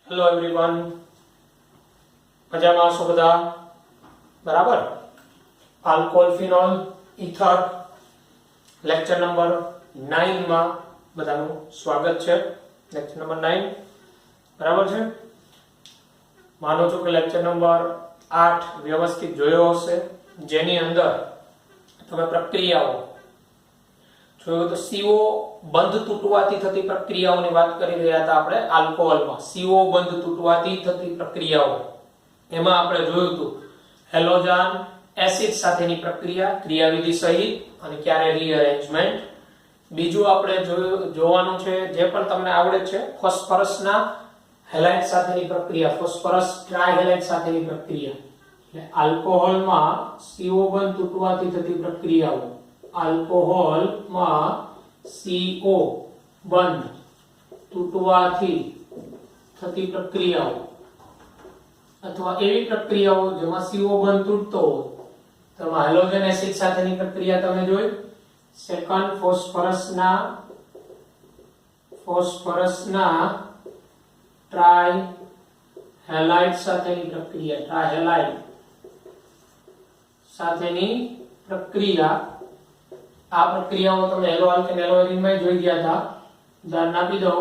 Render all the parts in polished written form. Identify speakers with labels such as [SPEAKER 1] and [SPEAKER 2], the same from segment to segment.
[SPEAKER 1] Hello everyone, મજામાં છો બધા? બરાબર. Alcohol phenol ether lecture number 9 માં બધાનું સ્વાગત છે. લેક્ચર નંબર 9 બરાબર છે. માનો છો કે લેક્ચર નંબર 8 વ્યવસ્થિત જોયો હશે, જેની અંદર તમે પ્રક્રિયાઓ જોયું તો CO બંધ તૂટવાથી થતી પ્રક્રિયાઓની વાત કરી રહ્યા હતા આપણે. આલ્કોહોલમાં CO બંધ તૂટવાથી થતી પ્રક્રિયાઓ, એમાં આપણે જોયું હતું હેલોજન એસિડ સાથેની પ્રક્રિયા, ક્રિયાવિધિ સહિત અને ક્યારે રીઅરેન્જમેન્ટ. બીજું આપણે જોવાનું છે, જે પણ તમને આવડે છે, ફોસ્ફરસના હેલાઇડ સાથેની પ્રક્રિયા, ફોસ્ફરસ ટ્રાયહેલાઇડ સાથેની પ્રક્રિયા. એટલે આલ્કોહોલમાં CO બંધ તૂટવાથી થતી પ્રક્રિયાઓ, આલ્કોહોલમાં CO બંધ તૂટવાથી થતી પ્રક્રિયાઓ અથવા એવી પ્રક્રિયાઓ જેમાં CO બંધ તૂટતો હોય, તેમાં હેલોજન એસિડ સાથેની પ્રક્રિયા તમે જોઈ. સેકન્ડ, ફોસ્ફરસના ટ્રાયહેલાઇડ સાથેની પ્રક્રિયા, ટ્રાયહેલાઇડ સાથેની પ્રક્રિયા. આ પ્રક્રિયાઓ તમે એલોઆલ્કેન એલોએરિનમાં જોઈ ગયા હતા. ઉદાહરણ આપી દો,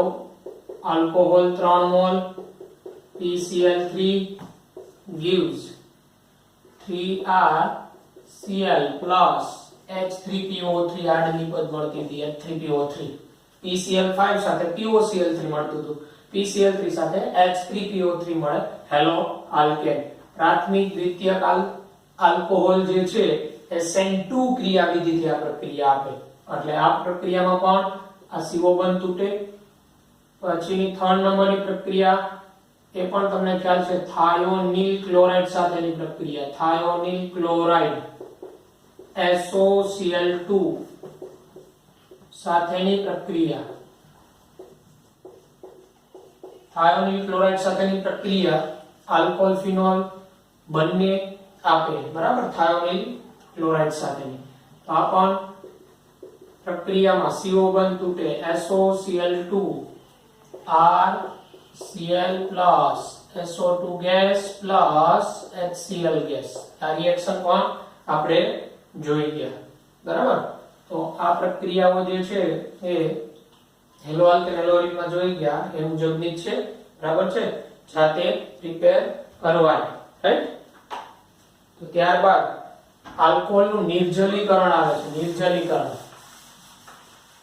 [SPEAKER 1] alcohol 3 mall PCl3 gives 3RCl plus H3PO3 આડની પદ મળતી હતી, H3PO3. PCl5 સાથે POCl3 મળતું હતું, PCl3 સાથે H3PO3 મળે હેલો આલ્કેન. પ્રાથમિક દ્વિતીયક આલ્કોહોલ જે છે એ SN2 ક્રિયાવિધિથી આ પ્રક્રિયા આપે. એટલે આ પ્રક્રિયામાં પણ આ CO બંધ તૂટે. પછીની 3 નંબરની પ્રક્રિયા, એ પણ તમને ખ્યાલ છે, થાયોનિલ ક્લોરાઇડ સાથેની પ્રક્રિયા, થાયોનિલ ક્લોરાઇડ SOCl2 સાથેની પ્રક્રિયા. થાયોનિલ ક્લોરાઇડ સાથેની પ્રક્રિયા આલ્કોહોલ ફિનોલ બંને આપે, બરાબર, થાયોનિલ ક્લોરાઇડ સાથેની. તો આ પણ પ્રક્રિયામાં CO બંધ તૂટે, SOCl2 RCl plus SO2 gas plus HCl gas. આ રિએક્શન પણ આપણે જોઈ ગયા, બરાબર. તો આ પ્રક્રિયાઓ જે છે એ હેલો આલ્કેન એલોએરિનમાં જોઈ ગયા એ મુજબની જ છે, બરાબર છે, જાતે પ્રિપેર કરવાની, રાઈટ. તો ત્યારબાદ આલ્કોહોલનું નિર્જલીકરણ આવે છે, નિર્જલીકરણ,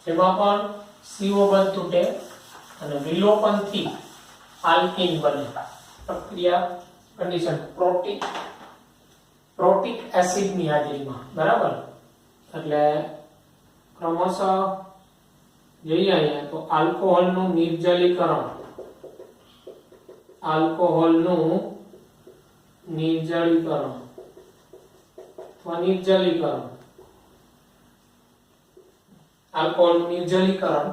[SPEAKER 1] જેમાં પણ CO બંધ તૂટે અને વિલોપનથી આલ્કીન બને. પ્રક્રિયા કન્ડિશન પ્રોટિક એસિડની હાજરીમાં, બરાબર. એટલે ક્રમશઃ જોઈએ અહીંયા તો આલ્કોહોલનું નિર્જલીકરણ, આલ્કોહોલનું નિર્જલીકરણ અથવા નિર્જલીકરણ, આલ્કોહોલનું નિર્જલીકરણ.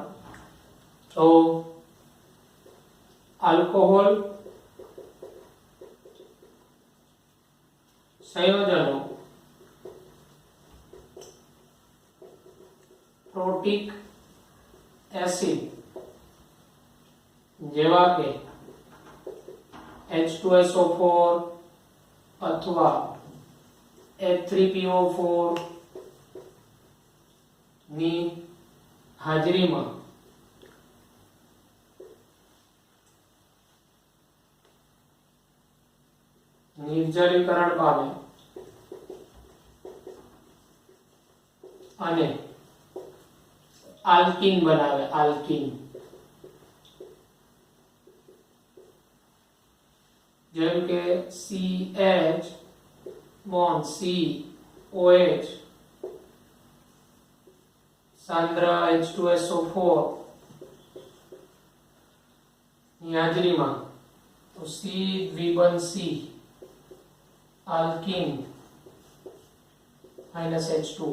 [SPEAKER 1] તો આલ્કોહોલ સંયોજનો પ્રોટિક એસિડ જેવા કે H2SO4 અથવા H3PO4 ની હાજરીમાં નિર્જલીકરણ પામે અને આલ્કીન બનાવે, આલ્કીન. જેમ કે CH બોન્ડ COH સાંદ્ર H2SO4 ની હાજરીમાં તો C દ્વિબંધ C આલ્કીન -H2O.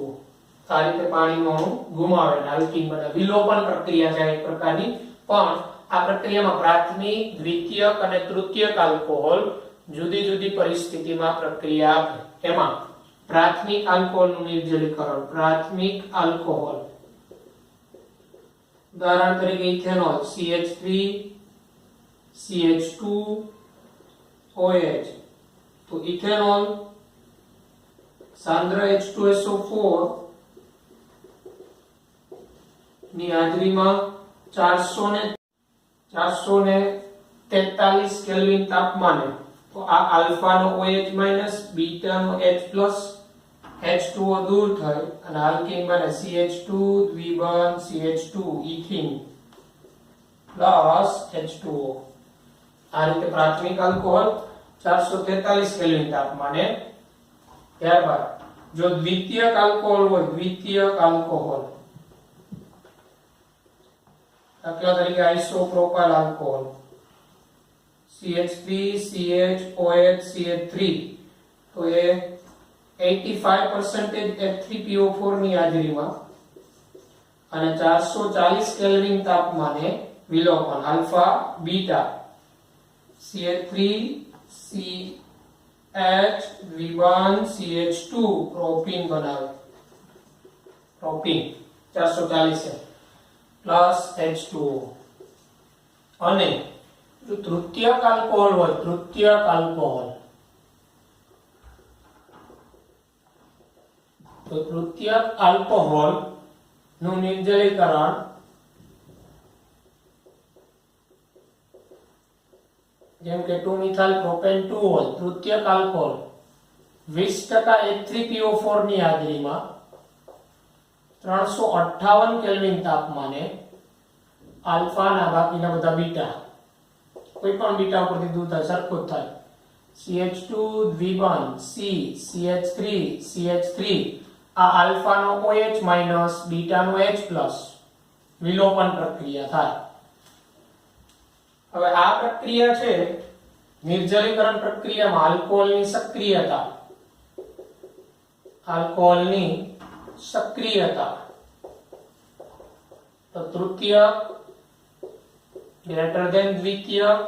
[SPEAKER 1] આ રીતે પાણીનું અણુ ગુમાવે ને આલ્કીન બને. વિલોપન પ્રક્રિયા છે એક પ્રકારની, પણ આ પ્રક્રિયામાં પ્રાથમિક, દ્વિતીયક અને તૃતીયક આલ્કોહોલ જુદી જુદી પરિસ્થિતિમાં પ્રક્રિયા આપે. એમાં પ્રાથમિક આલ્કોહોલનું નિર્જલીકરણ, પ્રાથમિક આલ્કોહોલ, ઉદાહરણ તરીકે ઇથેનોલ CH3 CH2OH. तो इथेनॉल सांद्र H2SO4 ની હાજરીમાં 443 કેલ્વિન તાપમાને તો આ આલ્ફા નો OH માઈનસ બીટા નો H+, H2O દૂર થાય અને આલ્કીન બને CH2 દ્વિબંધ CH2 ethene plus H2O. આ રીતે પ્રાથમિક આલ્કોહોલ 443 કેલ્વિન તાપમાને. ત્યારબાદ જો દ્વિતીયક આલ્કોહોલ હોય, દ્વિતીયક આલ્કોહોલ દાખલા તરીકે આઇસોપ્રોપાઇલ આલ્કોહોલ CH3 CHOH CH3 તો એ 85% F3PO4 ની હાજરીમાં અને 440 કેલ્વિન તાપમાને વિલોપન આલ્ફા બીટા CH3 CH દ્વિબંધ CH2 પ્રોપીન બનાવે. Propene 440 plus H2O. અને જો તૃતીયક આલ્કોહોલ હોય, તૃતીયક આલ્કોહોલ તો તૃતીયક આલ્કોહોલ નું નિર્જલીકરણ જેમ કે 2 મિથાઇલ પ્રોપેન 2 હોય, તૃતીયક આલ્કોહોલ 20% H3PO4 ની હાજરીમાં 358 કેલ્વિન તાપમાને આલ્ફા ના બાકીના બધા બીટા, કોઈ પણ બીટા ઉપરથી દૂર થાય સરખું જ થાય, CH2 દ્વિબંધ C CH3 CH3 આ આલ્ફા નો OH માઈનસ બીટા નો H+ વિલોપન પ્રક્રિયા થાય. હવે આ પ્રક્રિયા છે નિર્જલીકરણ પ્રક્રિયામાં આલ્કોહોલની સક્રિયતા, આલ્કોહોલની સક્રિયતા તો તૃતીયક ગ્રેટર ધેન દ્વિતીયક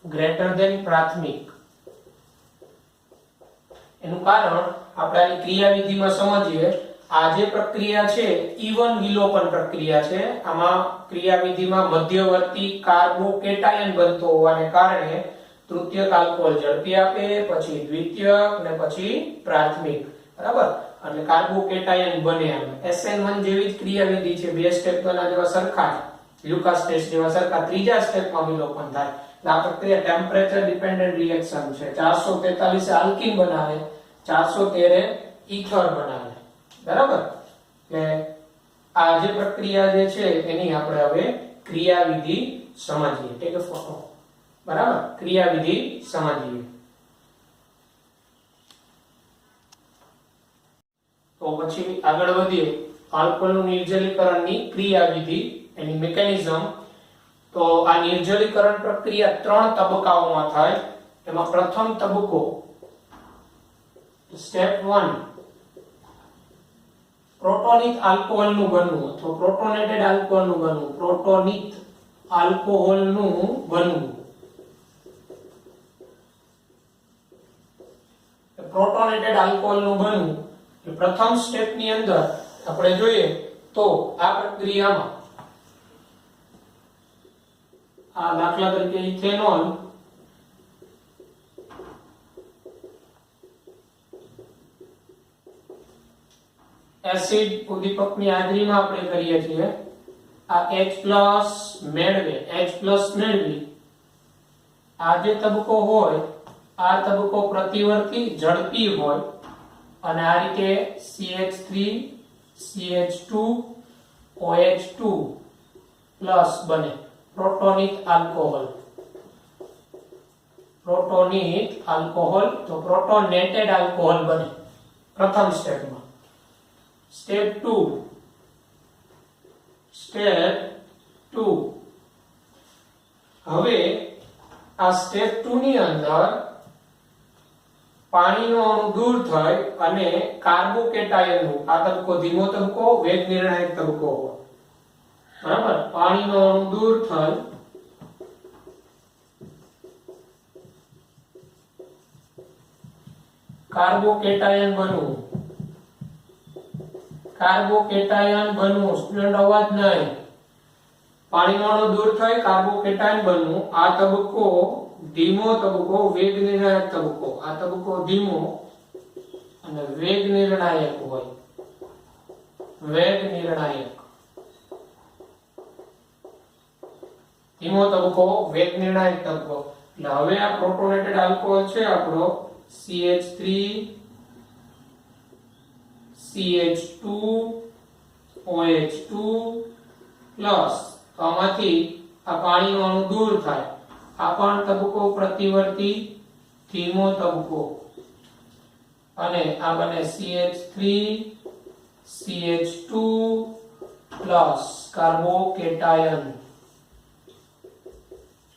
[SPEAKER 1] ગ્રેટર ધેન પ્રાથમિક. એનું કારણ આપણે આની ક્રિયાવિધિમાં સમજીએ. આ જે પ્રક્રિયા છે ઈવન વિલોપન પ્રક્રિયા છે. આમાં ક્રિયાવિધિમાં મધ્યવર્તી કાર્બોકેટાયન બનતો હોવાને કારણે તૃતીયક આલ્કોહોલ ઝડપી આપે, પછી દ્વિતીયક ને પછી પ્રાથમિક. બરાબર, એટલે કાર્બોકેટાયન બને. SN1 જેવી જ ક્રિયાવિધિ છે, બે સ્ટેપ ના જેવા સરખા, લ્યુકાસ ટેસ્ટ જેવા સરખા, ત્રીજા સ્ટેપમાં વિલોપન થાય. આ પ્રક્રિયા ટેમ્પરેચર ડિપેન્ડન્ટ રિએક્શન છે. 443 આલ્કીન બનાવે, 413 ઈથર બનાવે. બરાબર, એટલે આ જે પ્રક્રિયા જે છે એની આપણે હવે ક્રિયાવિધિ સમજીએ. Take a photo. બરાબર, ક્રિયાવિધિ સમજીએ. તો પછી આગળ વધીએ આલ્કોહોલનું નિર્જલીકરણની ક્રિયાવિધિ, એની મિકેનિઝમ. તો આ નિર્જલીકરણ પ્રક્રિયા 3 તબક્કાઓમાં થાય. એમાં પ્રથમ તબક્કો સ્ટેપ 1 પ્રોટોનિક આલ્કોહોલનું બનવું અથવા પ્રોટોનેટેડ આલ્કોહોલનું બનવું. પ્રોટોનિક આલ્કોહોલનું બનવું. પ્રોટોનેટેડ આલ્કોહોલનું બનવું પ્રથમ સ્ટેપ ની અંદર આપણે જોઈએ તો આ પ્રક્રિયામાં આ દાખલા તરીકે ઇથેનોલ એસિડ ઉદ્દીપકની હાજરીમાં આપણે કરીએ છીએ. આ H+ મેળવી આ જે તબક્કો હોય આ તબક્કો પ્રતિવર્તી ઝડપી હોય અને આ રીતે CH3 CH2 OH2 પ્લસ બને પ્રોટોનિક આલ્કોહોલ. પ્રોટોનિક આલ્કોહોલ તો પ્રોટોનેટેડ આલ્કોહોલ બને પ્રથમ સ્ટેપમાં. સ્ટેપ 2 હવે આ સ્ટેપ 2 ની અંદર પાણીનો અણુ દૂર થાય અને કાર્બોકેટાયનનું આ તબક્કો ધીમો તબક્કો વેગ નિર્ણાયક તબક્કો હોય. બરાબર, પાણીનો અણુ દૂર થાય કાર્બોકેટાયન બનવું. કાર્બોકેટાયન બનવું સ્ટુડન્ટ અવાજ નહીં. પાણીનો અણુ દૂર થઈ કાર્બોકેટાયન બનવું, આ તબક્કો ધીમો તબક્કો, વેગ નિર્ણાયક તબક્કો. આ તબક્કો ધીમો અને વેગ નિર્ણાયક હોય. વેગ નિર્ણાયક. ધીમો તબક્કો, વેગ નિર્ણાયક તબક્કો. એટલે હવે આ પ્રોટોનેટેડ આલ્કોહોલ છે આપણો CH3 CH2 OH2 પ્લસ આમાંથી આ પાણીનો અણુ દૂર થાય. આ પણ તબક્કો પ્રતિવર્તી ધીમો તબક્કો અને આ બને CH3 CH2 plus carbocation.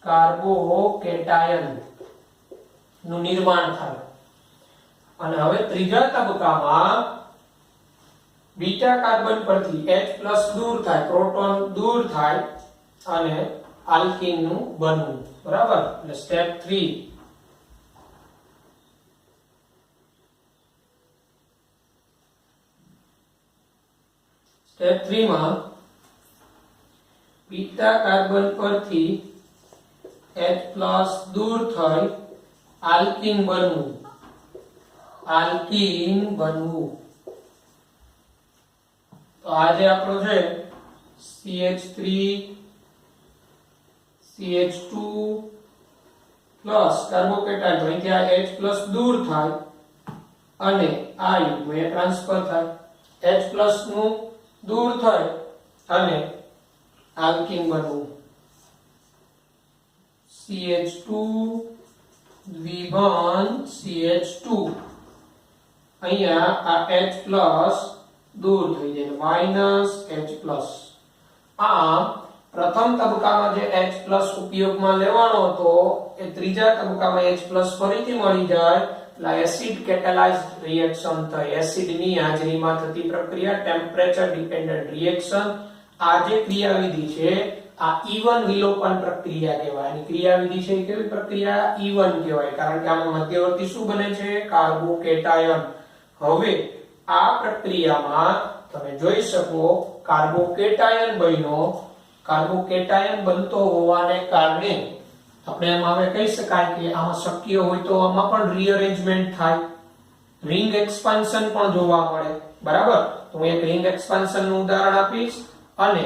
[SPEAKER 1] Carbocation નું નિર્માણ થાય. અને હવે ત્રીજા તબક્કામાં બીટા કાર્બન પરથી H+ દૂર થાય, પ્રોટોન દૂર થાય અને આલ્કીન નું બનવું. બરાબર? એટલે સ્ટેપ 3. સ્ટેપ 3 માં બીટા કાર્બન પરથી H+ દૂર થઈ આલ્કીન બનવું. આલ્કીન બનવું. તો આ જે આપણો છે CH3 CH2 પ્લસ કાર્બોકેટાયન, અહીંથી આ H+ દૂર થાય અને આ યુગ્મ એ ટ્રાન્સફર થાય. H+ નું દૂર થાય અને આલ્કીન બનવું. CH2 દ્વિબંધ CH2. અહીંયા આ H+ દૂર થઈ જાય, -H+. આમ પ્રથમ તબક્કામાં જે H+ ઉપયોગમાં લેવાનો હતો એ ત્રીજા તબક્કામાં H+ ફરીથી મળી જાય એટલે એસિડ કેટાલાઇઝ્ડ રિએક્શન થાય. એસિડની હાજરીમાં થતી પ્રક્રિયા ટેમ્પરેચર ડિપેન્ડન્ટ રિએક્શન. આ જે ક્રિયાવિધિ છે આ ઈવન વિલોપન પ્રક્રિયા કહેવાય. આની ક્રિયાવિધિ છે કેવી પ્રક્રિયા? ઈવન કહેવાય, કારણ કે આમાં મધ્યવર્તી શું બને છે? કાર્બોકેટાયન. હવે આ પ્રક્રિયામાં તમે જોઈ શકો કાર્બોકેટાયન બન્યો. કાર્બોકેટાયન બનતો હોવાને કારણે આપણે એમાં હવે કહી શકાય કે આમાં શક્ય હોય તો આમાં પણ રીઅરેન્જમેન્ટ થાય, રિંગ એક્સપાન્શન પણ જોવા મળે. બરાબર? તો હું એક રિંગ એક્સપાન્શન નું ઉદાહરણ આપીશ અને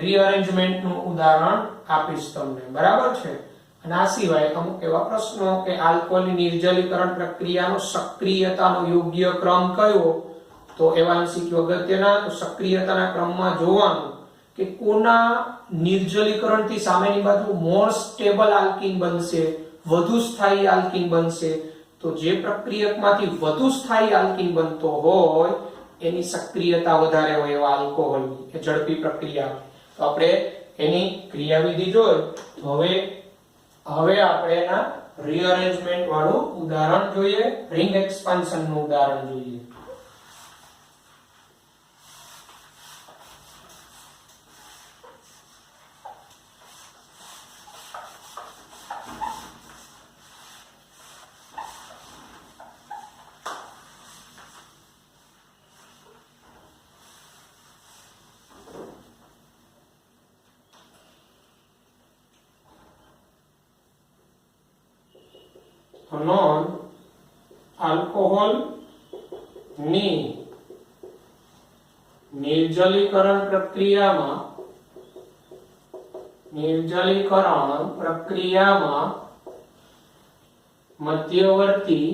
[SPEAKER 1] રીઅરેન્જમેન્ટ નું ઉદાહરણ આપીશ તમને. બરાબર છે? અને આ સિવાય અમુક એવા પ્રશ્નો કે આલ્કોહોલની નિર્જલીકરણ પ્રક્રિયાનો સક્રિયતાનો યોગ્ય ક્રમ કયો, તો એવા MCQ અગત્યના. તો સક્રિયતાના ક્રમમાં જોવાનું કે કોના નિર્જલીકરણથી સામેની બાજુ મોર સ્ટેબલ આલ્કીન બનશે, વધુ સ્થાયી આલ્કીન બનશે. તો જે પ્રક્રિયકમાંથી વધુ સ્થાયી આલ્કીન બનતો હોય એની સક્રિયતા વધારે હોય એવા આલ્કોહોલની, એ ઝડપી પ્રક્રિયા. તો આપણે એની ક્રિયાવિધિ જોઈ. હવે આપણે એના રીઅરેન્જમેન્ટ વાળું ઉદાહરણ જોઈએ, રિંગ એક્સપાન્શન નું ઉદાહરણ જોઈએ. નોન આલ્કોહોલ ની નિર્જલીકરણ પ્રક્રિયામાં મધ્યવર્તી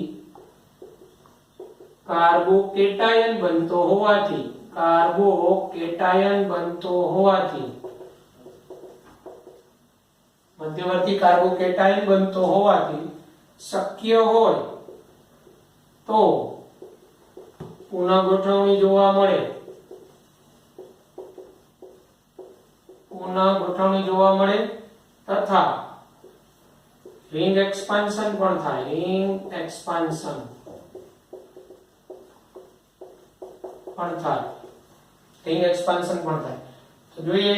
[SPEAKER 1] કાર્બોકેટાયન બનતો હોવાથી શક્ય હોય તો પુનઃગોઠવણી જોવા મળે તથા રિંગ એક્સપાન્શન પણ થાય. તો જોઈએ.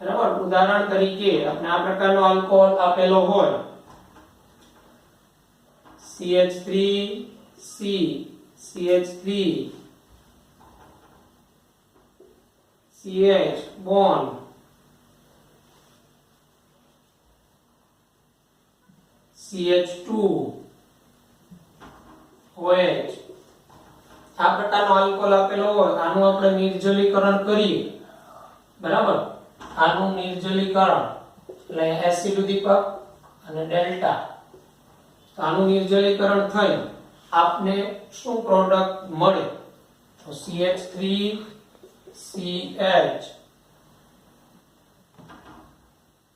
[SPEAKER 1] બરાબર? ઉદાહરણ તરીકે આપણે આ પ્રકારનો આલ્કોહોલ આપેલો હોય CH3C CH3 CH bond CH2 OH આ પ્રકારનો આલ્કોહોલ આપેલો હોય આનું આપણે નિર્જલીકરણ કરીએ બરાબર આનું નિર્જલીકરણ એટલે એસિડ ઉદ્દીપક અને ડેલ્ટા તો આનું નિર્જલીકરણ થઈ આપને શું પ્રોડક્ટ મળે તો CH3 CH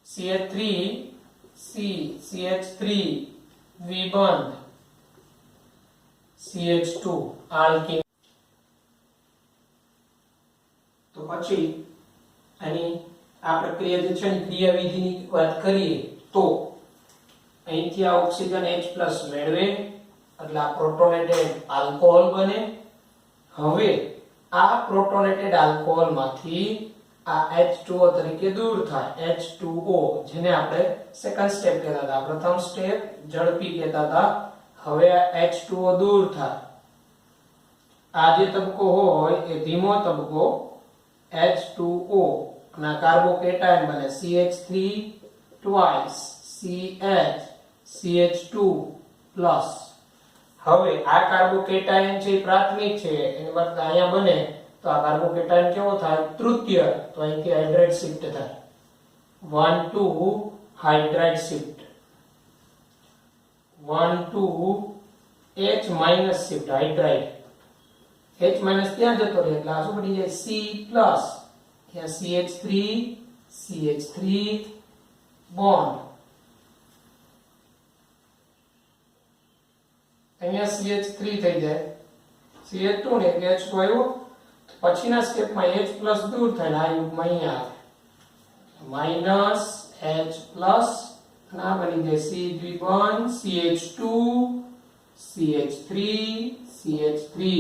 [SPEAKER 1] CH3 C CH3 દ્વિબંધ CH2 alkene તો પછી આની આ પ્રક્રિયા જે છે ને ક્રિયાવિધિની વાત કરીએ તો અહીંથી આ ઓક્સિજન H+ મેળવે એટલે આ પ્રોટોનેટેડ આલ્કોહોલ બને હવે આ પ્રોટોનેટેડ આલ્કોહોલમાંથી આ H2O તરીકે દૂર થાય H2O જેને આપણે સેકન્ડ સ્ટેપ કહેતા હતા પ્રથમ સ્ટેપ ઝડપી કહેતા હતા હવે આ H2O દૂર થાય આ જે તબકો હોય એ ધીમો તબકો H2O ના કાર્બોકેટાયન બને CH3 twice CH CH2 plus હવે આ કાર્બોકેટાયન છે પ્રાથમિક છે એની બદલે અહીંયા બને તો આ કાર્બોકેટાયન કેવો થાય તૃતીય તો અહીંથી હાઇડ્રાઇડ શિફ્ટ થાય 1 to hydride shift 1 to H minus shift hydride H minus ત્યાં જતો રહે એટલે આ શું બની જાય C plus ત્યાં CH3 CH3 બોન્ડ અહીંયા CH3 થઈ જાય CH2 ને H2 આવ્યો પછીના સ્ટેપમાં H plus દૂર થાય ને આ યુગ્મ અહીંયા આવે માઈનસ H plus ના બની જાય C દ્વિબંધ CH2 CH3 CH3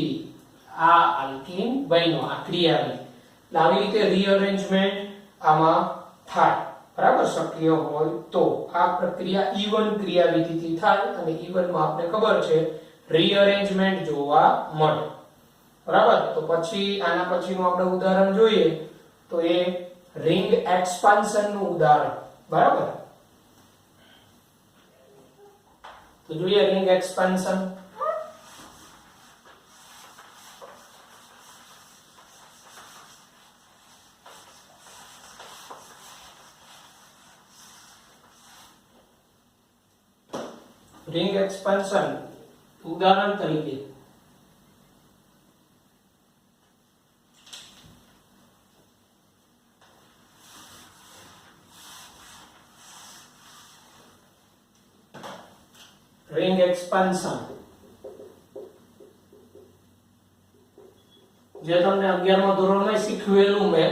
[SPEAKER 1] આ આલ્કીન બન્યો આ ક્રિયાની એટલે આવી રીતે રીઅરેન્જમેન્ટ આમાં થાય બરાબર સક્રિય હોય તો આ પ્રક્રિયા E1 ક્રિયાવિધિથી થાય અને E1 માં આપણે ખબર છે રીઅરેન્જમેન્ટ જોવા મળે બરાબર તો પછી આના પછીનું આપણે ઉદાહરણ જોઈએ તો એ રિંગ એક્સપાન્શન નું ઉદાહરણ બરાબર તો જોઈએ રિંગ એક્સપાન્શન રિંગ એક્સપાન્શન ઉદાહરણ તરીકે ring expansion જે તમને 11મા ધોરણમાં શીખવેલું મેં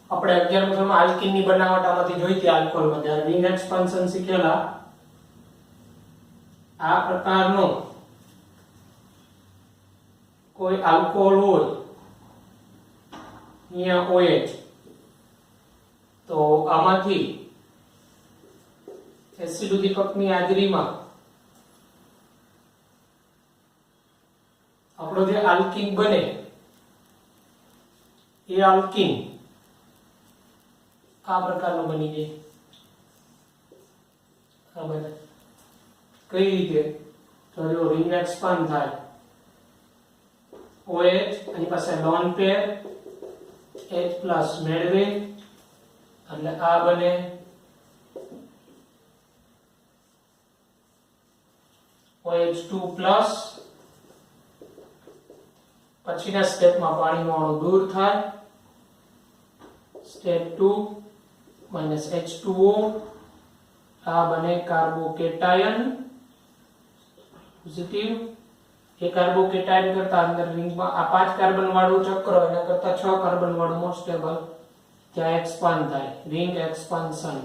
[SPEAKER 1] આપણે 11મા ધોરણમાં આલ્કીનની બનાવટમાંથી જોઈતી આલ્કોહોલમાં ત્યારે ring expansion શીખેલા આ પ્રકારનો કોઈ આલ્કોહોલ હોય અહીંયા OH તો આમાંથી એસિડ ઉદ્દીપકની હાજરીમાં આપણો જે આલ્કીન બને એ આલ્કીન આ પ્રકારનો બની જાય આ બને કઈ રીતે તો જો રિંગ એક્સપાન્ડ થાય OH એની પાસે લોન પેર H+ મેળવે એટલે આ બને OH2+ પછીના સ્ટેપમાં પાણીનો અણુ દૂર થાય સ્ટેપ 2 H2O આ બને કાર્બોકેટાયન પોઝિટિવ એ કાર્બોકેટાયન કરતા અંદર રિંગમાં આ 5 કાર્બન વાળું ચક્ર એના કરતા 6 કાર્બન વાળું મોર સ્ટેબલ ત્યાં એક્સપાન્ડ થાય રિંગ એક્સપાન્શન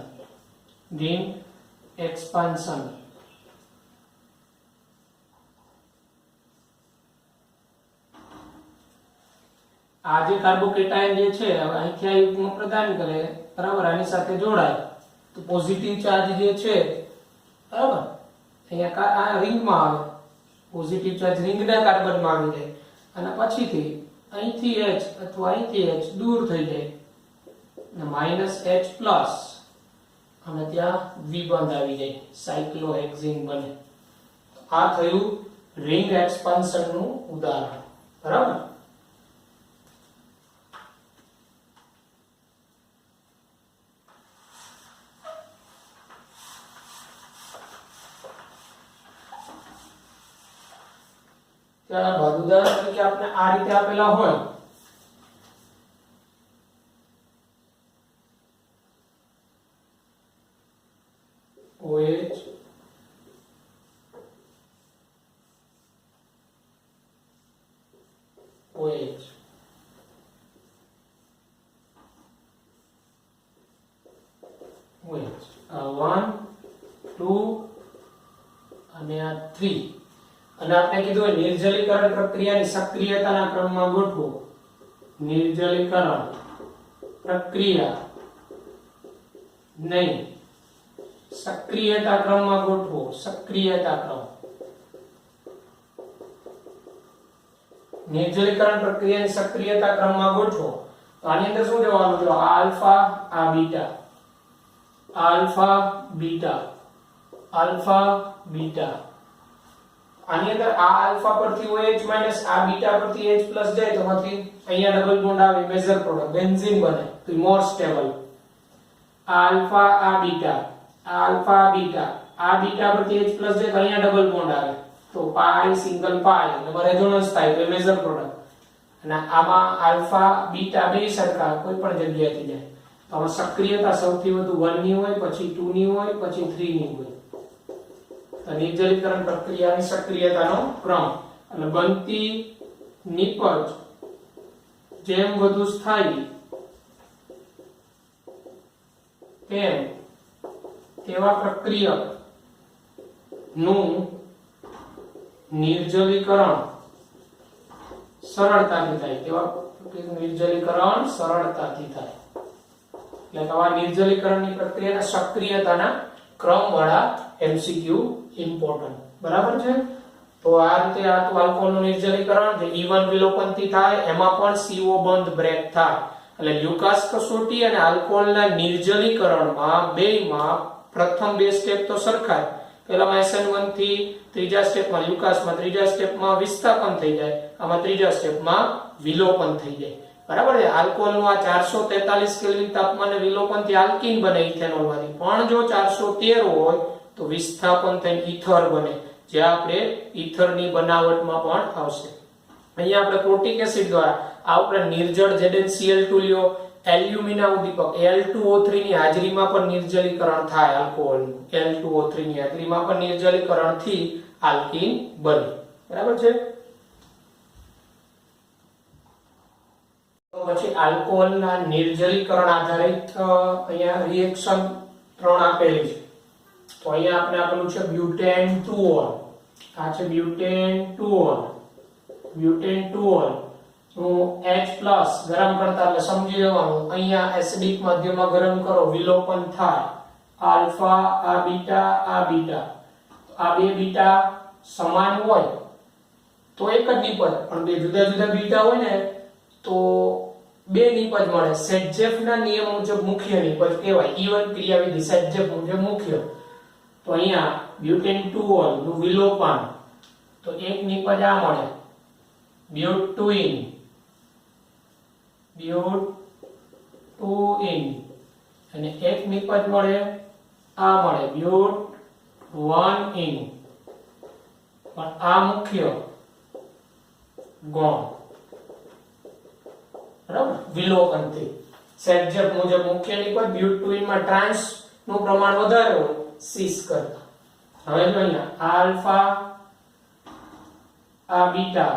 [SPEAKER 1] આ જે કાર્બોકેટાયન જે છે હવે અહીંથી આ યુગ્મ પ્રદાન કરે બરાબર આની સાથે જોડાય તો પોઝિટિવ ચાર્જ જે છે બરાબર અહીંયા આ રિંગમાં આવે પોઝિટિવ ચાર્જ રિંગના કાર્બનમાં આવી જાય અને પછીથી અહીંથી H અથવા અહીંથી H દૂર થઈ જાય અને -H+ અને ત્યાં દ્વિબંધ આવી જાય, સાયક્લોહેક્ઝીન બને. આ થયું રિંગ એક્સપાન્શન નું ઉદાહરણ. બરાબર. ત્યારબાદ ઉદાહરણ તરીકે આપણે આ રીતે આપેલા હોય OH OH OH 1 2 અને આ 3 અને આપણે કીધું નિર્જલીકરણ પ્રક્રિયાની સક્રિયતાના ક્રમમાં ગોઠવો. નિર્જલીકરણ પ્રક્રિયા નહીં, સક્રિયતા ક્રમમાં ગોઠવો. સક્રિયતા ક્રમ. નિર્જલીકરણ પ્રક્રિયાની સક્રિયતા ક્રમમાં ગોઠવો. તો આની અંદર શું જવાનું છે? આલ્ફા, આ beta, alpha beta, alpha beta. આની અંદર આ આલ્ફા પરથી OH માઈનસ આ બીટા પરથી H પ્લસ જાય તો માંથી અહીંયા ડબલ બોન્ડ આવે, મેજર પ્રોડક્ટ બેન્ઝીન બને, તો મોર સ્ટેબલ. આલ્ફા આ બીટા, આલ્ફા બીટા, આ બીટા પરથી H પ્લસ જાય તો અહીંયા ડબલ બોન્ડ આવે, તો પાઈ સિંગલ પાઈ એટલે રેઝોનન્સ થાય તો મેજર પ્રોડક્ટ. અને આમાં આલ્ફા બીટા બે સરખા કોઈ પણ જગ્યાએથી જાય તો આમાં સક્રિયતા સૌથી વધુ 1 ની હોય, પછી 2 ની હોય, પછી 3 ની હોય. નિર્જલીકરણ પ્રક્રિયાની સક્રિયતાનો ક્રમ અને બનતી નિપજ જેમ વધુ સ્થાયી તેમ તેવા પ્રક્રિયક નું નિર્જલીકરણ સરળતાથી થાય. તેવા નિર્જલીકરણ સરળતાથી થાય એટલે કે આ નિર્જલીકરણની પ્રક્રિયાના સક્રિયતાના ક્રમવાળા MCQ ઇમ્પોર્ટન્ટ. બરાબર છે. તો આ રીતે આ તો આલ્કોહોલનું નિર્જલીકરણ જે E1 વિલોપનથી થાય, એમાં પણ CO બંધ બ્રેક થાય. એટલે લ્યુકાસ કસોટી અને આલ્કોહોલના નિર્જલીકરણમાં બેયમાં પ્રથમ બે સ્ટેપ તો સરખા જ. પહેલામાં SN1 થી ત્રીજા સ્ટેપમાં લ્યુકાસમાં, ત્રીજા સ્ટેપમાં વિસ્થાપન થઈ જાય, આમાં ત્રીજા સ્ટેપમાં વિલોપન થઈ જાય. બરાબર છે. આલ્કોહોલનું આ 443 કેલ્વિન તાપમાને વિલોપનથી આલ્કીન બને ઇથેનોલમાંથી. પણ જો 413 હોય તો વિસ્થાપન થઈને ઈથર બને, જે આપણે ઈથરની બનાવટમાં પણ આવશે. અહીંયા આપણે પ્રોટિક એસિડ દ્વારા આ ઉપરાંત નિર્જળ ZnCl2 લ્યો, એલ્યુમિના ઉદ્દીપક Al2O3 ની હાજરીમાં પણ નિર્જલીકરણ થાય આલ્કોહોલનું. Al2O3 ની હાજરીમાં પણ નિર્જલીકરણથી આલ્કીન બને. બરાબર છે. પછી આલ્કોહોલના નિર્જલીકરણ આધારિત અહીંયા રિએક્શન 3 આપેલી છે. તો અહીંયા આપણે આપેલું છે બ્યુટેન 2-ol. આ છે બ્યુટેન 2-ol. બ્યુટેન 2-ol નું H+ ગરમ કરતા એટલે સમજી લેવાનું અહીંયા એસિડિક માધ્યમમાં ગરમ કરો, વિલોપન થાય. આલ્ફા આ બીટા, આ બીટા, આ બે બીટા સમાન હોય તો એક જ નિપજ, પણ બે જુદા જુદા બીટા હોય ને તો બે નિપજ મળે. સેટજેફના નિયમ મુજબ મુખ્ય નિપજ કહેવાય. E1 ક્રિયાવિધિ સેટજેફ મુજબ મુખ્ય. તો અહીંયા બ્યુટેન 2-ol નું વિલોપન તો એક નિપજ આ મળે બ્યુટુઇન, બ્યુટુઇન, અને એક નિપજ મળે આ મળે બ્યુટ1ઇન. પણ આ મુખ્ય ગૌણ. બરાબર. વિલોપનથી સેટજેફ મુજબ મુખ્ય નિપજ બ્યુટુઇન માં ટ્રાન્સ નું પ્રમાણ વધારે હોય સિસ કરતા. હવે જો અહીંયા આલ્ફા આ બીટા,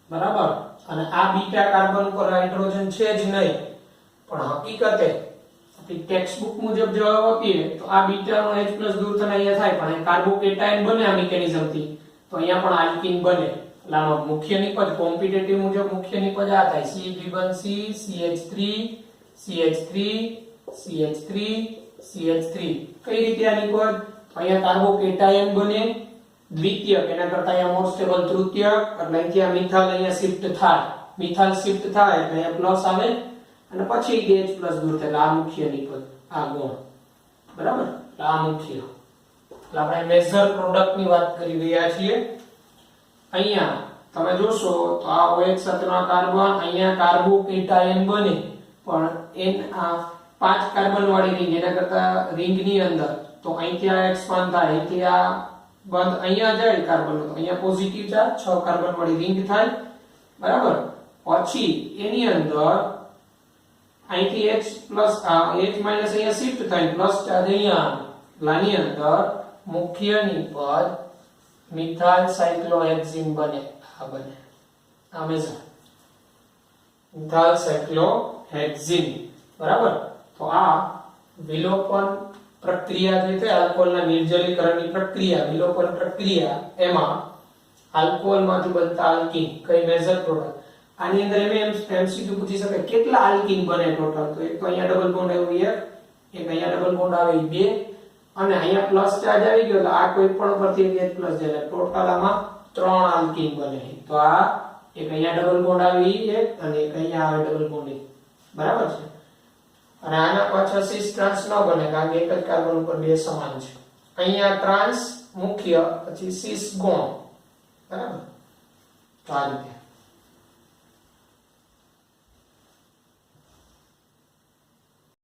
[SPEAKER 1] બરાબર, અને આ બીટા કાર્બન ઉપર હાઇડ્રોજન છે જ નહીં, પણ હકીકતે ટેક્સ્ટ બુક મુજબ જવાબ આપીએ તો આ બીટા નો H+ દૂર થઈને અહીંયા થાય, પણ કાર્બોકેટાયન બને આ મિકેનિઝમ થી તો અહીંયા પણ આલ્કીન બને. એટલે આમાં મુખ્ય નિપજ કોમ્પિટિટિવ મુજબ મુખ્ય નિપજ આ થાય CH3 CH3 CH3 CH3 CH3. કઈ રીતે આ નિપજ? અહીંયા કાર્બોકેટાયન બને દ્વિતીયક, એના કરતા અહીંયા મોર સ્ટેબલ તૃતીયક, એટલે અહીંથી આ મિથાઇલ અહીંયા શિફ્ટ થાય. મિથાઇલ શિફ્ટ થાય એટલે અહીંયા પ્લસ આવે અને પછી H+ દૂર થાય. આ મુખ્ય નિપજ, આ ગુણ. બરાબર, આ મુખ્ય. એટલે આપણે મેજર પ્રોડક્ટ ની વાત કરી રહ્યા છીએ. અહીંયા તમે જોશો તો આ OH સાથેનો આ કાર્બન, અહીંયા કાર્બોકેટાયન બને, પણ એન આ 5 કાર્બન વાળી રિંગ એના કરતા રિંગ ની અંદર તો અહીંથી આ એક્સપાન્ડ થાય, અહીંથી આ બંધ, અહીંયા જાય કાર્બન તો અહીંયા પોઝિટિવ ચાર્જ 6 કાર્બન વાળી રિંગ થાય. બરાબર, પછી એની અંદર અહીંથી H પ્લસ H માઈનસ અહીંયા શિફ્ટ થાય, પ્લસ ચાર્જ અહીંયા લાની અંદર મુખ્યની પદ મિથાઇલ સાયક્લોહેક્ઝીન બને. આ બને આ મેજર મિથાઇલ સાયક્લોહેક્ઝીન. બરાબર, તો આ વિલોપન પ્રક્રિયા જે છે આલ્કોહોલના નિર્જલીકરણની પ્રક્રિયા, વિલોપન પ્રક્રિયા, એમાં આલ્કોહોલમાંથી બનતા આલ્કીન કઈ મેજર પ્રોડક્ટ. આની અંદર એમસીક્યુ પૂછી શકે કેટલા આલ્કીન બને ટોટલ, તો એક તો અહીંયા ડબલ બોન્ડ આવ્યું એક અહીંયા ડબલ બોન્ડ આવે 2 અને અહીંયા પ્લસ ચાર્જ આવી ગયો, તો આ કોઈ પણ પરથી H પ્લસ જાય ટોટલ આમાં 3 આલ્કીન બને. તો આ એક અહીંયા ડબલ બોન્ડ આવી એક અને એક અહીંયા આવે ડબલ બોન્ડ. બરાબર છે, અને આના પાછળ સિસ ટ્રાન્સ ન બને કારણ કે એક જ કાર્બન ઉપર 2 સમાન છે. અહીંયા ટ્રાન્સ મુખ્ય, પછી સિસ ગૌણ. બરાબર, તો આ રીતે